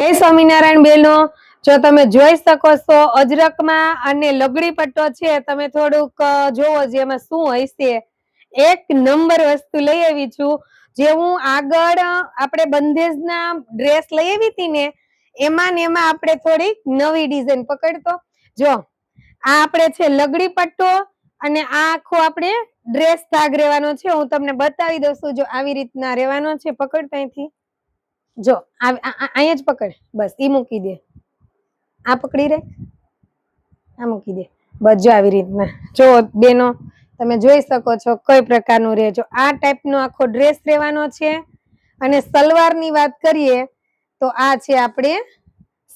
જય સ્વામિનારાયણ બેનો, જો તમે જોઈ શકો છો અજરકમાં અને લગડી પટ્ટો છે, તમે થોડુંક જોવો જેમાં શું હશે. એક નંબર વસ્તુ લઈ આવી છું. જે હું આગળ આપણે બંધેજના ડ્રેસ લઈ આવી હતી ને એમાં આપણે થોડીક નવી ડિઝાઇન પકડતો. જો આ આપણે છે લગડી પટ્ટો અને આ આખો આપણે ડ્રેસ ભાગ રહેવાનો છે. હું તમને બતાવી દઉં છું. જો આવી રીતના રહેવાનો છે. પકડ ત્યાંથી. જો અહીંયા જ પકડ, બસ ઈ મૂકી દે. આ પકડી રે, આ મૂકી દે, બસ જો આવી રીતના. જો બેનો તમે જોઈ શકો છો કઈ પ્રકારનું રહે. જો આ ટાઈપનો આખો ડ્રેસ રહેવાનો છે. અને સલવારની વાત કરીએ તો આ છે આપણે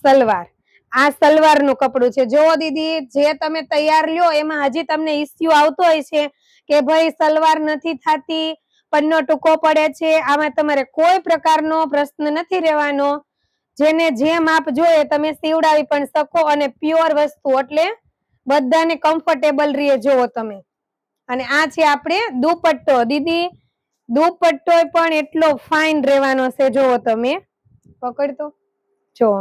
સલવાર. આ સલવારનું કપડું છે. જો દીદી જે તમે તૈયાર લ્યો એમાં હજી તમને ઇસ્યુ આવતો હોય છે કે ભાઈ સલવાર નથી થતી, પન્નો ટૂંકો પડે છે, આમાં તમારે કોઈ પ્રકારનો પ્રશ્ન નથી રહેવાનો. જેને જે માપ જોઈએ તમે સીવડાવી પણ શકો અને પ્યોર વસ્તુ એટલે બધાને કમ્ફર્ટેબલ રહે. જોવો તમે. અને આ છે આપણે દુપટ્ટો. દીદી દુપટ્ટો પણ એટલો ફાઇન રહેવાનો છે. જોવો તમે, પકડતો જો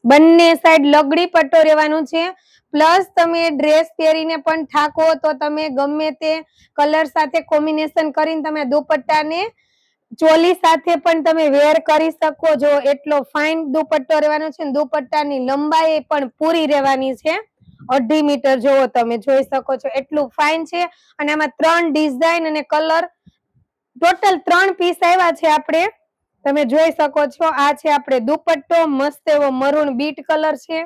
બંને સાઈડ લગડી પટ્ટો રહેવાનું છે. પ્લસ તમે ડ્રેસ પહેરીને પણ થાકો તો તમે ગમે તે કલર સાથે કોમ્બિનેશન કરીને તમે દુપટ્ટાને ચોલી સાથે પણ તમે વેર કરી શકો. જો એટલો ફાઇન દુપટ્ટો રહેવાનો છે. દુપટ્ટાની લંબાઈ પણ પૂરી રહેવાની છે, 2.5 મીટર. જોવો તમે જોઈ શકો છો એટલું ફાઇન છે. અને આમાં 3 ડિઝાઇન અને કલર, ટોટલ 3 પીસ આવ્યા છે આપણે. તમે જોઈ શકો છો. આ છે આપણે દુપટ્ટો, મસ્ત એવો મરૂન બીટ કલર છે.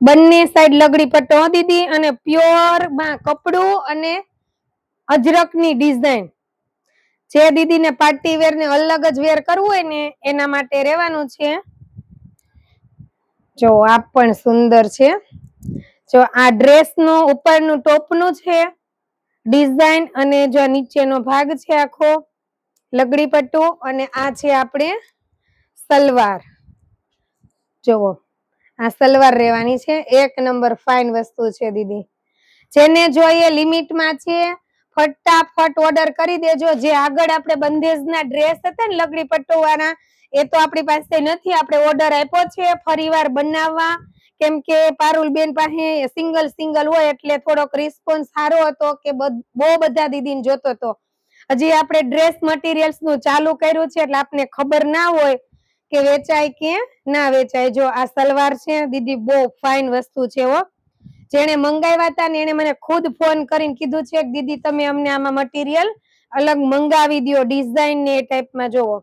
બંને સાઈડ લગડી પટ્ટો દીદી, અને પ્યોર માં કપડું અને અજરકની ડિઝાઇન. જે દીદીને પાર્ટી વેર ને અલગ જ વેર કરવું હોય ને એના માટે રહેવાનું છે. જો આ પણ સુંદર છે. જો આ ડ્રેસ નું ઉપરનું ટોપનું છે ડિઝાઇન, અને જો નીચેનો ભાગ છે આખો લગડી પટ્ટો, અને આ છે આપણે સલવાર. જોવો આ સલવાર રહેવાની છે. એક નંબર ફાઇન વસ્તુ છે દીદી. જેને જોઈએ લિમિટમાં છે, ફટાફટ ઓર્ડર કરી દેજો. જે આગળ આપણે બંધેજના ડ્રેસ હતા ને લગડી પટ્ટો વાળા, એ તો આપણી પાસે નથી. આપણે ઓર્ડર આપ્યો છે ફરીવાર બનાવવા, કેમ કે પારુલબેન પાસે સિંગલ હોય એટલે થોડોક રિસ્પોન્સ સારો હતો કે બહુ બધા દીદીને જોતો હતો. હજી આપણે ડ્રેસ મટીરિયલ્સ નું ચાલુ કર્યું છે એટલે આપને ખબર ના હોય કે વેચાય કે ના વેચાય. જો આ સલવાર છે દીદી, બહુ ફાઇન વસ્તુ છે હો. જેને મંગાવ્યા હતા ને એને મને ખુદ ફોન કરીને કીધું છે કે દીદી તમે અમને આમાં મટીરિયલ અલગ મંગાવી દો, ડિઝાઇન ને એ ટાઈપમાં. જોવો